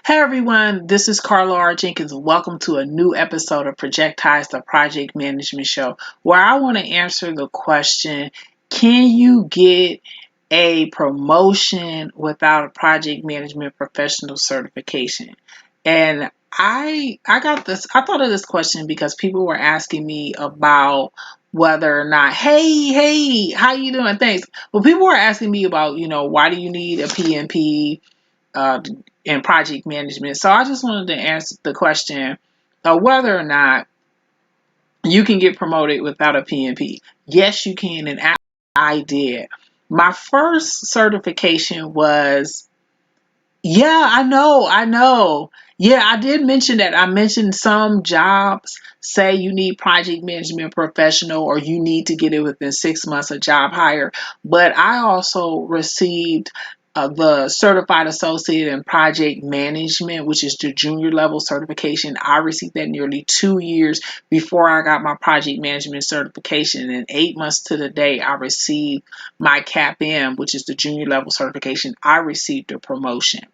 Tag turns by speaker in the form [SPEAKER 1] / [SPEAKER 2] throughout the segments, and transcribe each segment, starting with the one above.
[SPEAKER 1] Hey everyone, this is Carla R. Jenkins. Welcome to a new episode of Projectize the Project Management Show, where I want to answer the question, can you get a promotion without a project management professional certification? And I thought of this question because people were asking me about whether or not, hey, how you doing? Thanks. Well, people were asking me about, why do you need a PMP? uh, in project management. So I just wanted to answer the question of whether or not you can get promoted without a PMP. Yes, you can, and I did. My first certification was, yeah, I know. Yeah, I did mention that. I mentioned some jobs say you need project management professional or you need to get it within 6 months of job hire. But I also received the certified associate in project management, which is the junior level certification. I received that nearly 2 years before I got my project management certification. And 8 months to the day, I received my CAPM, which is the junior level certification. I received a promotion.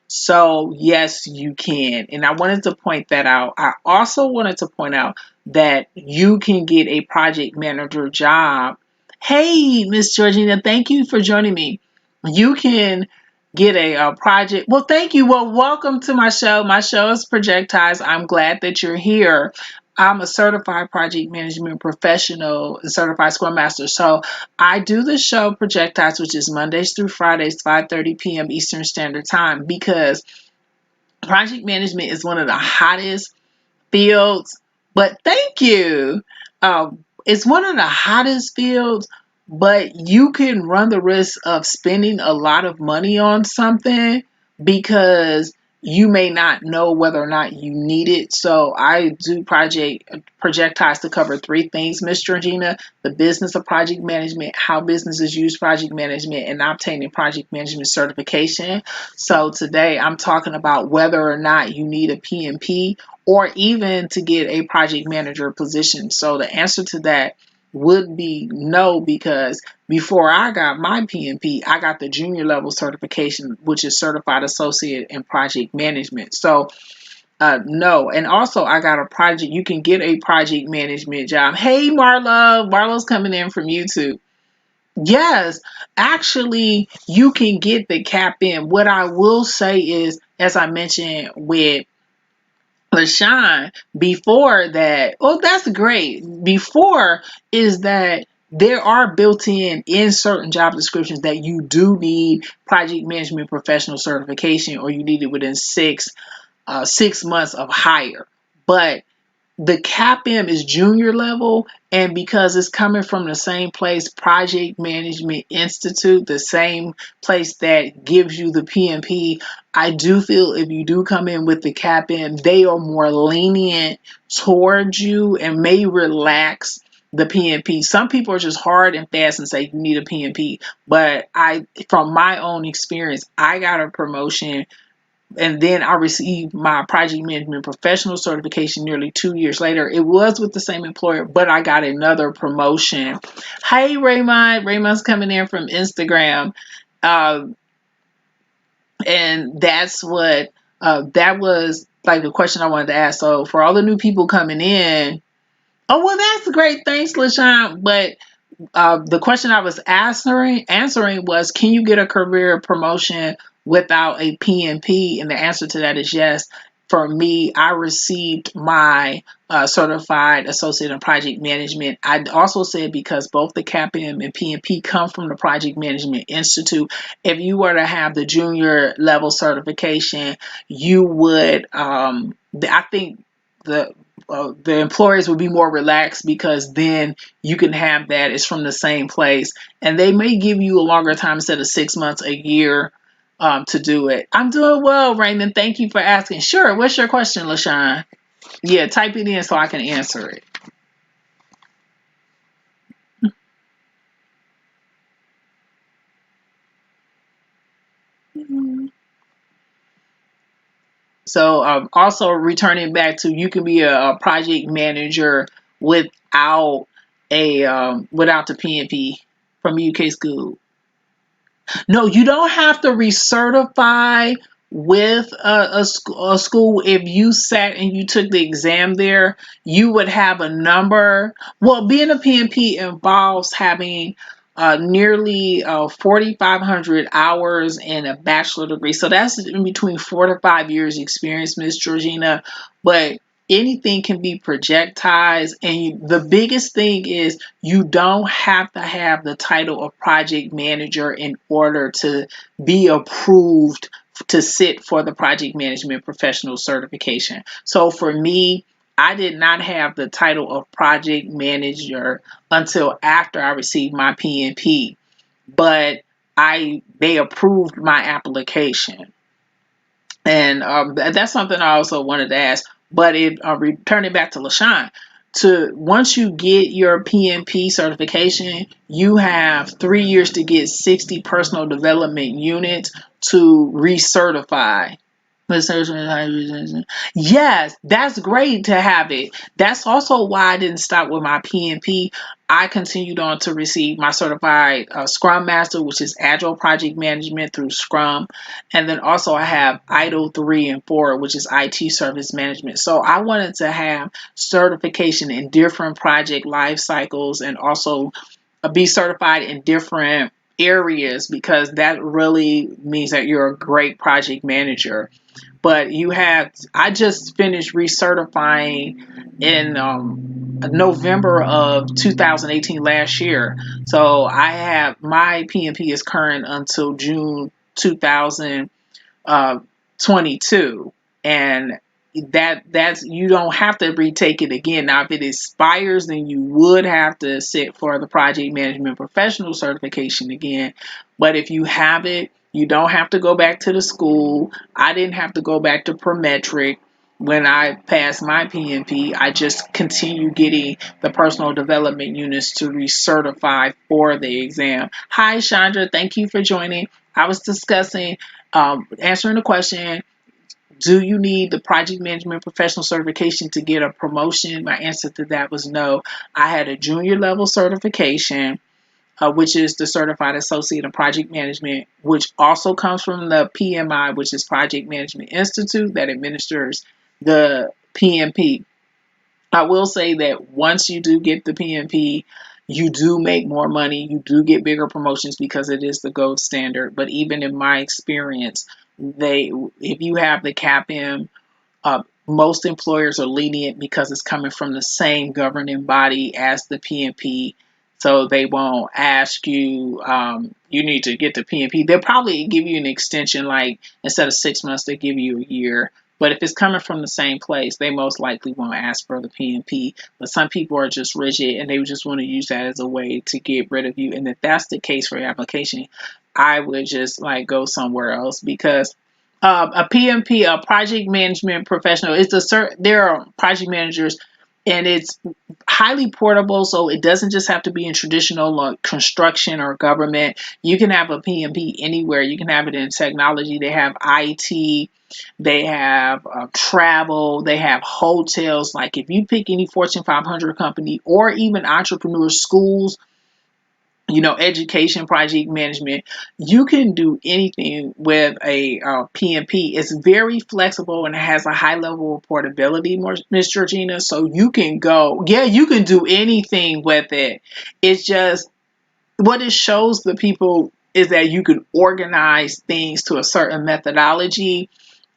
[SPEAKER 1] So, yes, you can. And I wanted to point that out. I also wanted to point out that you can get a project manager job. Hey, Miss Georgina, thank you for joining me. You can get a project. Well, thank you. Well, welcome to my show. My show is Projectize. I'm glad that you're here. I'm a certified project management professional, certified Scrum Master. So I do the show Projectize, which is Mondays through Fridays, 5:30 p.m. Eastern Standard Time, because project management is one of the hottest fields. But thank you. It's one of the hottest fields, but you can run the risk of spending a lot of money on something because you may not know whether or not you need it. So I do projectize to cover three things, Miss Georgina: the business of project management, how businesses use project management, and obtaining project management certification. So today I'm talking about whether or not you need a PMP or even to get a project manager position. So the answer to that would be no, because before I got my PMP, I got the junior level certification, which is certified associate in project management. So no. And also I got a project, you can get a project management job. Hey, Marlo's coming in from YouTube. Yes, actually, you can get the cap in. What I will say is, as I mentioned with LaShawn, before that, oh, that's great. Before is that there are built in certain job descriptions that you do need project management professional certification, or you need it within 6 months of hire. But the CAPM is junior level, and because it's coming from the same place, Project Management Institute, the same place that gives you the PMP, I do feel if you do come in with the CAPM, they are more lenient towards you and may relax the PMP. Some people are just hard and fast and say you need a PMP, but from my own experience, I got a promotion and then I received my project management professional certification nearly 2 years later. It was with the same employer, but I got another promotion. Hey, Raymond. Raymond's coming in from Instagram. Uh, and that was like the question I wanted to ask. So for all the new people coming in, oh, well, that's great. Thanks, LaShawn. But the question I was answering was, can you get a career promotion without a PMP? And the answer to that is yes. For me, I received my certified associate in project management. I also said because both the CAPM and PMP come from the Project Management Institute. If you were to have the junior level certification, you would, I think the employers would be more relaxed because then you can have that. It's from the same place, and they may give you a longer time instead of 6 months, a year, to do it. I'm doing well, Raymond. Thank you for asking. Sure. What's your question, LaShawn? Yeah, type it in so I can answer it. So, also returning back to, you can be a project manager without without the PNP from UK school. No, you don't have to recertify with a school, if you sat and you took the exam there, you would have a number. Well, being a PMP involves having nearly 4,500 hours in a bachelor degree. So that's in between 4 to 5 years experience, Miss Georgina. But anything can be projectized. And the biggest thing is you don't have to have the title of project manager in order to be approved to sit for the project management professional certification. So for me, I did not have the title of project manager until after I received my PMP, but they approved my application. And that's something I also wanted to ask. But if returning back to LaShawn, to once you get your PMP certification, you have 3 years to get 60 personal development units to recertify. Yes, that's great to have it. That's also why I didn't stop with my PMP. I continued on to receive my certified Scrum Master, which is Agile Project Management through Scrum. And then also I have ITIL 3 and 4, which is IT Service Management. So I wanted to have certification in different project life cycles and also be certified in different areas because that really means that you're a great project manager. But I just finished recertifying in November of 2018 last year. So I have my PMP is current until June 2022. And that's you don't have to retake it again. Now, if it expires, then you would have to sit for the project management professional certification again. But if you have it, you don't have to go back to the school. I didn't have to go back to Prometric. When I passed my PMP, I just continue getting the personal development units to recertify for the exam. Hi, Chandra. Thank you for joining. I was discussing answering the question, do you need the project management professional certification to get a promotion? My answer to that was no. I had a junior level certification, which is the Certified Associate in Project Management, which also comes from the PMI, which is Project Management Institute that administers the PMP. I will say that once you do get the PMP, you do make more money. You do get bigger promotions because it is the gold standard. But even in my experience, if you have the CAPM, most employers are lenient because it's coming from the same governing body as the PMP. So they won't ask you, you need to get the PMP. They'll probably give you an extension, like instead of 6 months, they give you a year. But if it's coming from the same place, they most likely won't ask for the PMP. But some people are just rigid and they just want to use that as a way to get rid of you. And if that's the case for your application, I would just like go somewhere else because a PMP, a project management professional, there are project managers and it's highly portable. So it doesn't just have to be in traditional construction or government. You can have a PMP anywhere. You can have it in technology. They have IT. They have travel. They have hotels. Like if you pick any Fortune 500 company or even entrepreneur schools, education, project management, you can do anything with a PMP. It's very flexible and it has a high level of portability, Miss Georgina. So you can you can do anything with it. It's just what it shows the people is that you can organize things to a certain methodology.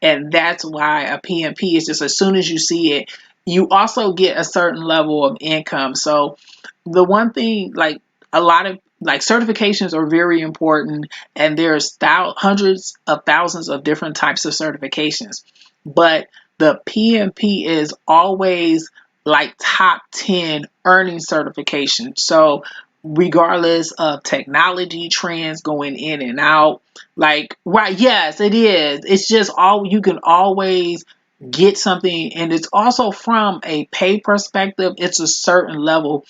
[SPEAKER 1] And that's why a PMP is just as soon as you see it, you also get a certain level of income. So the one thing, like a lot of certifications are very important, and there's hundreds of thousands of different types of certifications. But the PMP is always like top 10 earning certification. So regardless of technology trends going in and out, right, yes, it is. It's just you can always get something, and it's also from a pay perspective, it's a certain level.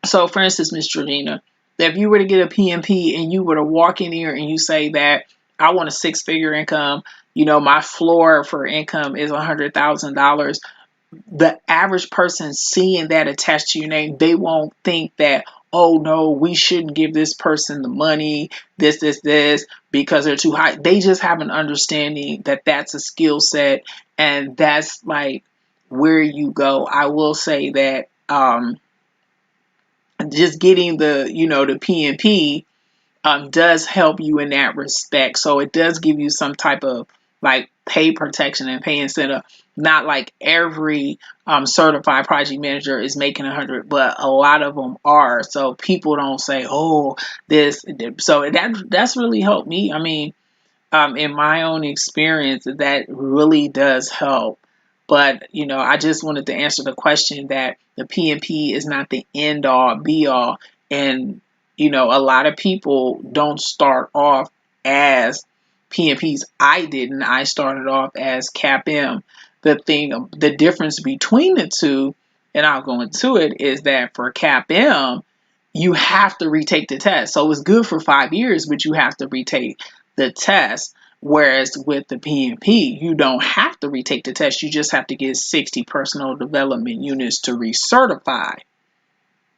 [SPEAKER 1] So, for instance, Miss Georgina, if you were to get a PMP and you were to walk in here and you say that I want a six-figure income, my floor for income is $100,000. The average person seeing that attached to your name, they won't think that, oh no, we shouldn't give this person the money, this, because they're too high. They just have an understanding that that's a skill set, and that's like where you go. I will say that just getting the PMP does help you in that respect. So it does give you some type of like pay protection and pay incentive. Not like every certified project manager is making 100, but a lot of them are. So people don't say, "Oh, this." So that's really helped me. I mean, in my own experience, that really does help. But, I just wanted to answer the question that the PMP is not the end all be all. And, a lot of people don't start off as PMPs. I didn't. I started off as CAPM. The difference between the two, and I'll go into it, is that for CAPM, you have to retake the test. So it's good for 5 years, but you have to retake the test. Whereas with the PMP, you don't have to retake the test. You just have to get 60 personal development units to recertify.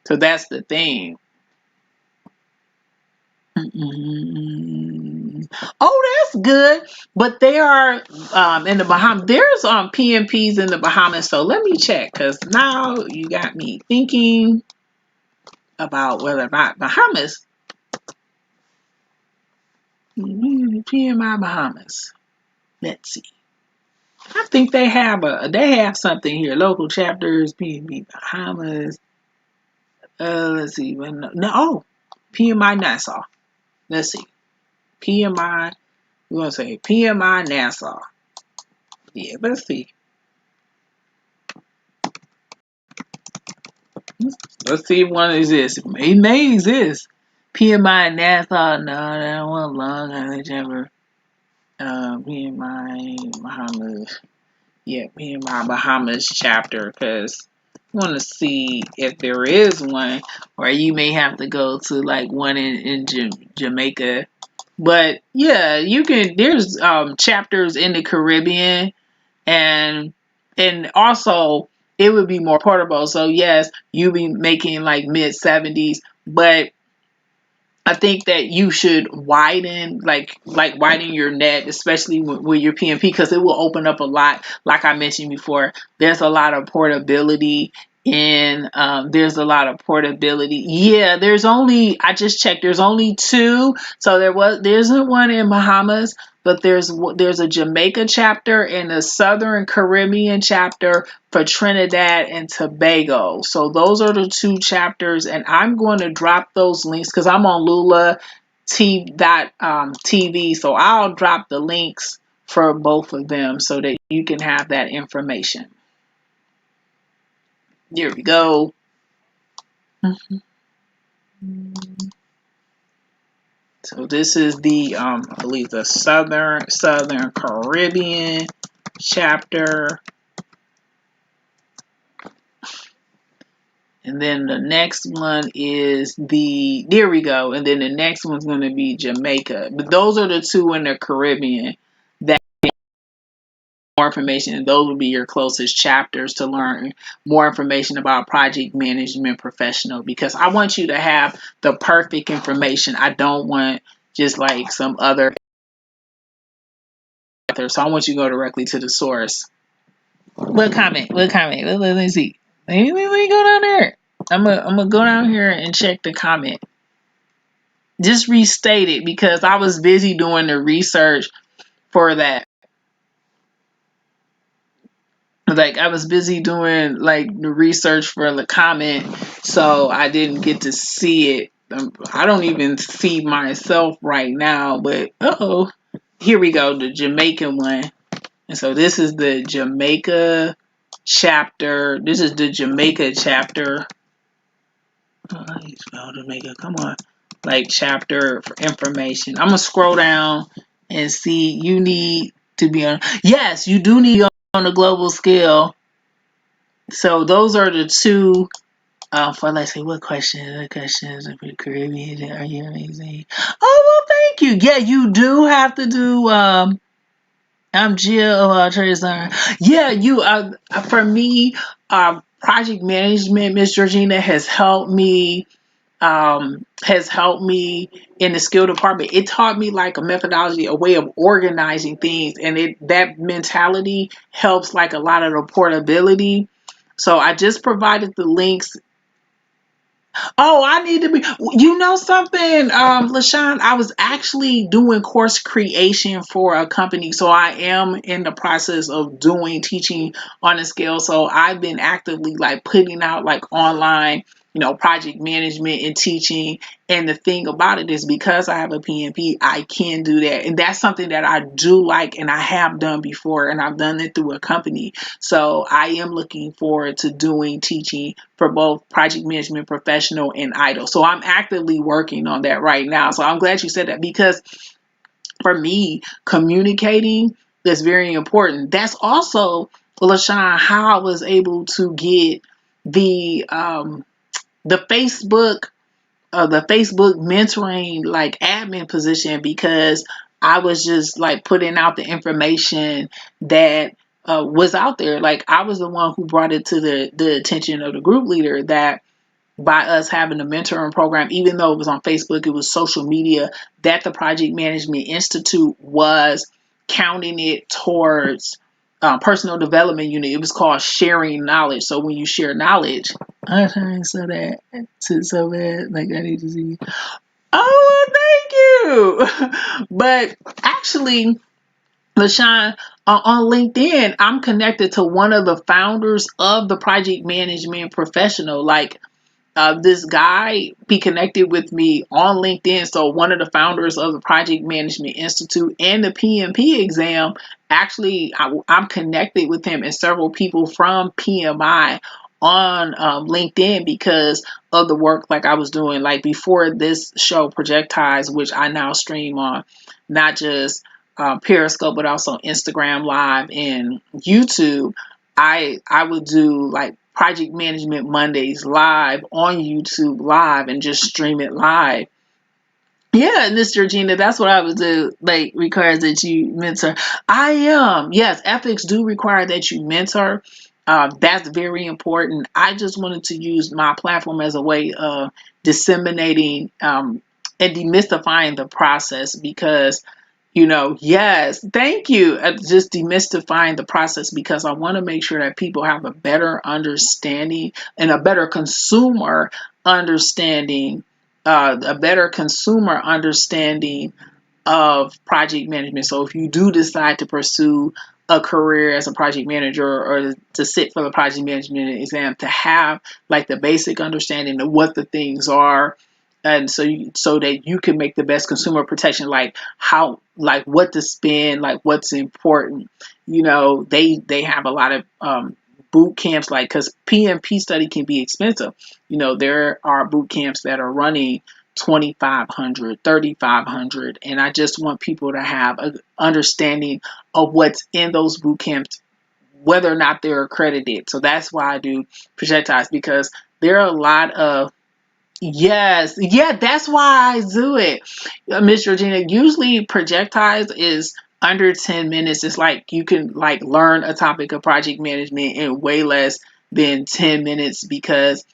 [SPEAKER 1] So that's the thing. Oh, that's good. But they are in the Bahamas. There's PMPs in the Bahamas. So let me check, because now you got me thinking about whether or not Bahamas. PMI Bahamas. Let's see. I think they have something here. Local chapters, PMP Bahamas. Let's see. PMI Nassau. Let's see. PMI. We're gonna say PMI Nassau. Yeah, let's see. Let's see if one exists. It may exist. PMI Nassau. No, that one long. I think ever. PMI Bahamas. Yeah, PMI Bahamas chapter, because I want to see if there is one, or you may have to go to like one in Jamaica. But yeah, you can. There's chapters in the Caribbean, and also it would be more portable. So yes, you be making like mid 70s, but I think that you should widen, widen your net, especially with your PMP, because it will open up a lot. Like I mentioned before, there's a lot of portability there's a lot of portability. Yeah, I just checked, there's only two. So there isn't one in Bahamas, but there's a Jamaica chapter and a Southern Caribbean chapter for Trinidad and Tobago. So those are the two chapters, and I'm going to drop those links because I'm on Lula TV. So I'll drop the links for both of them so that you can have that information. There we go. So this is the I believe the Southern Caribbean chapter. And then the next one is there we go. And then the next one's going to be Jamaica. But those are the two in the Caribbean that more information. And those will be your closest chapters to learn more information about project management professional. Because I want you to have the perfect information. I don't want just like some other. So I want you to go directly to the source. What comment? Let me see. Let me go down there. I'm gonna go down here and check the comment. Just restate it because I was busy doing the research for that. Like I was busy doing like the research for the comment, so I didn't get to see it. I don't even see myself right now, but here we go, the Jamaican one. And so this is the Jamaica chapter. This is the Jamaica chapter. Jamaica, come on. Like chapter for information. I'm gonna scroll down and see. You need to be on. Yes, you do need to be on a global scale. So those are the two. For let's say, what questions? What questions are Caribbean? Are you amazing? Oh well, thank you. Yeah, you do have to do. I'm Jill, Trezor. Yeah, you. For me, project management, Miss Georgina has helped me has helped me in the skill department. It taught me like a methodology, a way of organizing things, and that mentality helps like a lot of the portability. So I just provided the links. Oh, I need to be. You know something, LaShawn? I was actually doing course creation for a company, so I am in the process of doing teaching on a scale. So I've been actively like putting out like online, project management and teaching. And the thing about it is because I have a PMP, I can do that, and that's something that I do like, and I have done before, and I've done it through a company. So I am looking forward to doing teaching for both project management professional and idle. So I'm actively working on that right now. So I'm glad you said that, because for me, communicating is very important. That's also, LaShawn, how I was able to get the Facebook mentoring like admin position, because I was just like putting out the information that was out there. Like I was the one who brought it to the attention of the group leader that by us having a mentoring program, even though it was on Facebook, it was social media, that the Project Management Institute was counting it towards personal development unit. It was called sharing knowledge. So when you share knowledge, I'm trying so that to so bad, like I need to see. Oh, thank you. But actually, LaShawn, on LinkedIn, I'm connected to one of the founders of the project management professional. Like this guy be connected with me on LinkedIn. So one of the founders of the Project Management Institute and the PMP exam, actually, I'm connected with him and several people from PMI on LinkedIn because of the work like I was doing. Like before this show, Projectize, which I now stream on, not just Periscope, but also Instagram Live and YouTube. I would do like Project Management Mondays live on YouTube live and just stream it live. Yeah, Miss Georgina, that's what I would do. Like requires that you mentor. I am. Yes, ethics do require that you mentor. That's very important. I just wanted to use my platform as a way of disseminating and demystifying the process because yes, thank you. Just demystifying the process because I want to make sure that people have a better understanding and understanding, a better consumer understanding of project management. So if you do decide to pursue a career as a project manager or to sit for the project management exam, to have like the basic understanding of what the things are, and so that you can make the best consumer protection, like how, like what to spend, like what's important. They have a lot of boot camps, like because PMP study can be expensive. There are boot camps that are running 2,500, 3,500, and I just want people to have an understanding of what's in those boot camps, whether or not they're accredited. So that's why I do projectiles, because there are a lot of, yes, yeah, that's why I do it. Miss Georgina, usually projectiles is under 10 minutes. It's like you can like learn a topic of project management in way less than 10 minutes, because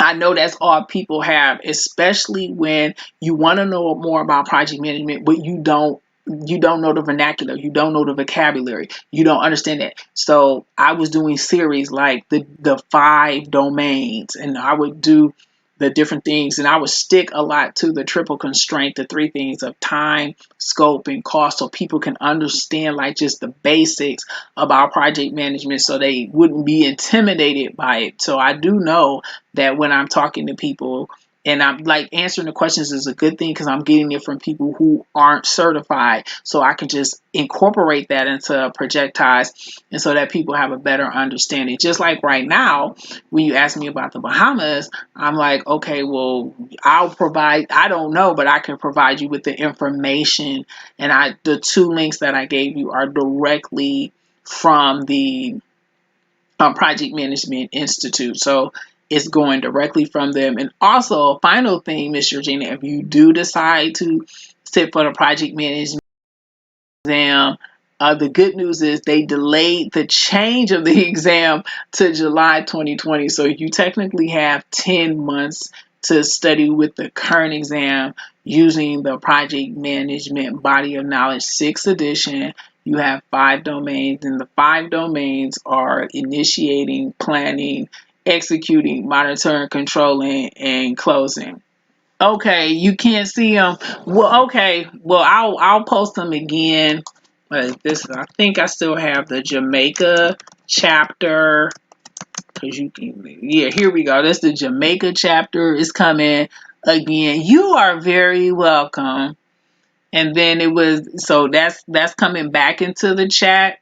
[SPEAKER 1] I know that's all people have, especially when you want to know more about project management, but you don't know the vernacular, you don't know the vocabulary, you don't understand it. So I was doing series like the 5 domains, and I would do the different things, and I would stick a lot to the triple constraint, the 3 things of time, scope, and cost, so people can understand like just the basics about project management so they wouldn't be intimidated by it. So I do know that when I'm talking to people and I'm like answering the questions is a good thing, because I'm getting it from people who aren't certified. So I can just incorporate that into projectiles, and so that people have a better understanding. Just like right now, when you ask me about the Bahamas, I'm like, okay, well, I don't know, but I can provide you with the information. And the 2 links that I gave you are directly from the Project Management Institute. So it's going directly from them. And also, final thing, Miss Georgina, if you do decide to sit for the project management exam, the good news is they delayed the change of the exam to July 2020. So you technically have 10 months to study with the current exam using the Project Management Body of Knowledge 6th edition. You have 5 domains, and the 5 domains are initiating, planning, executing, monitoring, controlling, and closing. Okay, you can't see them. Well, okay. Well, I'll post them again. I think I still have the Jamaica chapter. Cause you can, yeah, here we go. That's the Jamaica chapter is coming again. You are very welcome. And then that's coming back into the chat.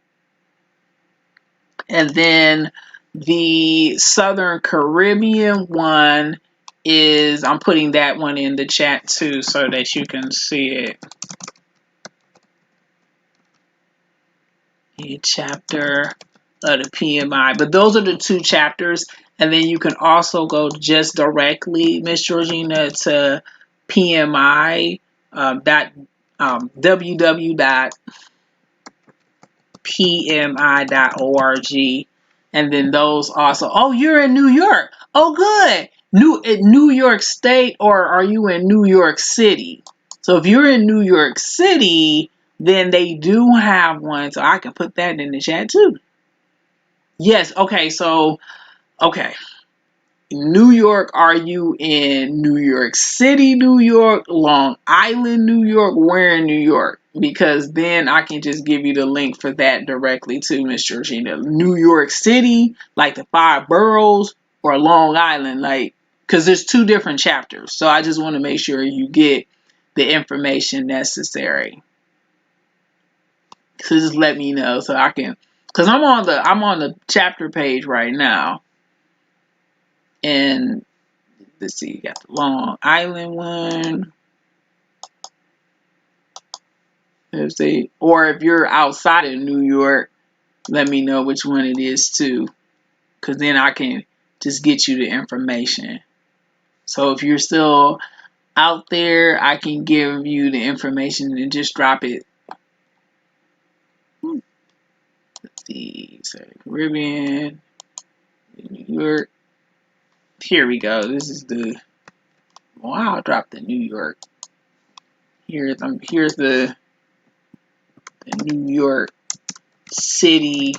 [SPEAKER 1] And then the Southern Caribbean one I'm putting that one in the chat too so that you can see it. A chapter of the PMI. But those are the 2 chapters. And then you can also go just directly, Miss Georgina, to PMI www.pmi.org. And then those also. Oh, you're in New York. Oh, good. New York State, or are you in New York City? So if you're in New York City, then they do have one. So I can put that in the chat too. Yes. Okay. So, okay. New York, are you in New York City, New York, Long Island, New York? Where in New York? Because then I can just give you the link for that directly to Miss Georgina. New York City, like the 5 boroughs, or Long Island, like, because there's 2 different chapters. So I just want to make sure you get the information necessary. So just let me know so I can, because I'm on the chapter page right now. And let's see, you got the Long Island one. Let's see. Or if you're outside of New York, let me know which one it is too. Because then I can just get you the information. So if you're still out there, I can give you the information and just drop it. Let's see. So Caribbean, New York. Here we go. This is I'll drop the New York. Here's the New York City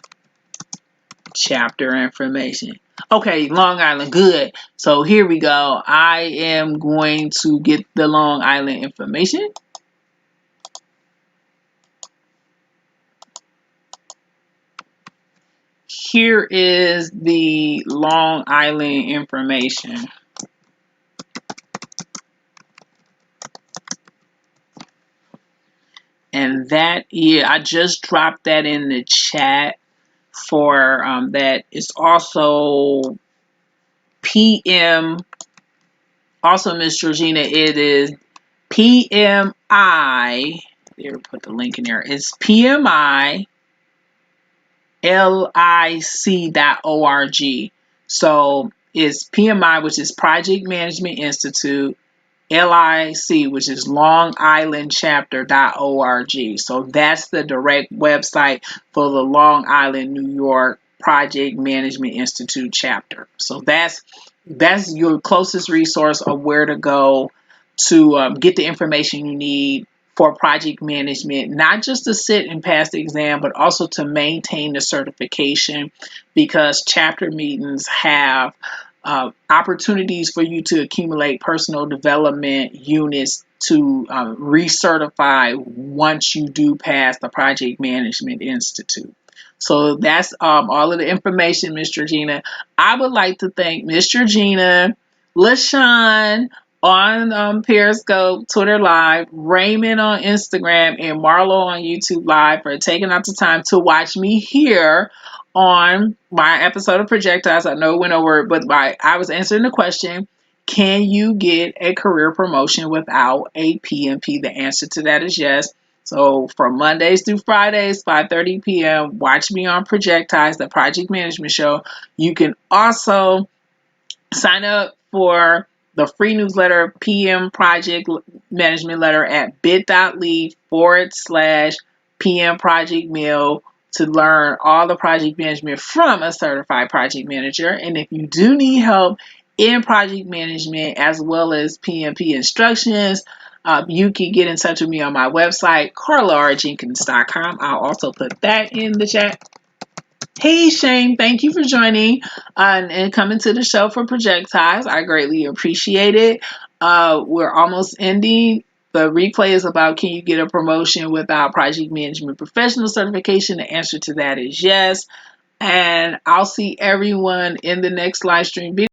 [SPEAKER 1] chapter information. Okay, Long Island, good. So here we go. I am going to get the Long Island information. Here is the Long Island information. And I just dropped that in the chat for that. It's also PM. Also, Miss Georgina, it is PMI. There, put the link in there. It's PMILIC.org. So it's PMI, which is Project Management Institute, LIC, which is Long Island Chapter.org. So that's the direct website for the Long Island, New York Project Management Institute chapter. So that's your closest resource of where to go to get the information you need for project management, not just to sit and pass the exam, but also to maintain the certification, because chapter meetings have opportunities for you to accumulate personal development units to recertify once you do pass the Project Management Institute. So that's all of the information, Miss Georgina. I would like to thank Miss Georgina, LaShawn on Periscope, Twitter Live, Raymond on Instagram, and Marlo on YouTube Live for taking out the time to watch me here on my episode of Projectiles. I know it went over, but I was answering the question, can you get a career promotion without a PMP? The answer to that is yes. So from Mondays through Fridays, 5:30 p.m., watch me on Projectiles, the project management show. You can also sign up for the free newsletter, PM Project Management Letter, at bit.ly/PM Project Meal to learn all the project management from a certified project manager. And if you do need help in project management as well as PMP instructions, you can get in touch with me on my website, carlarjenkins.com. I'll also put that in the chat. Hey Shane, thank you for joining and coming to the show for Projectize. I greatly appreciate it. We're almost ending. The replay is about, can you get a promotion without project management professional certification? The answer to that is yes. And I'll see everyone in the next live stream video.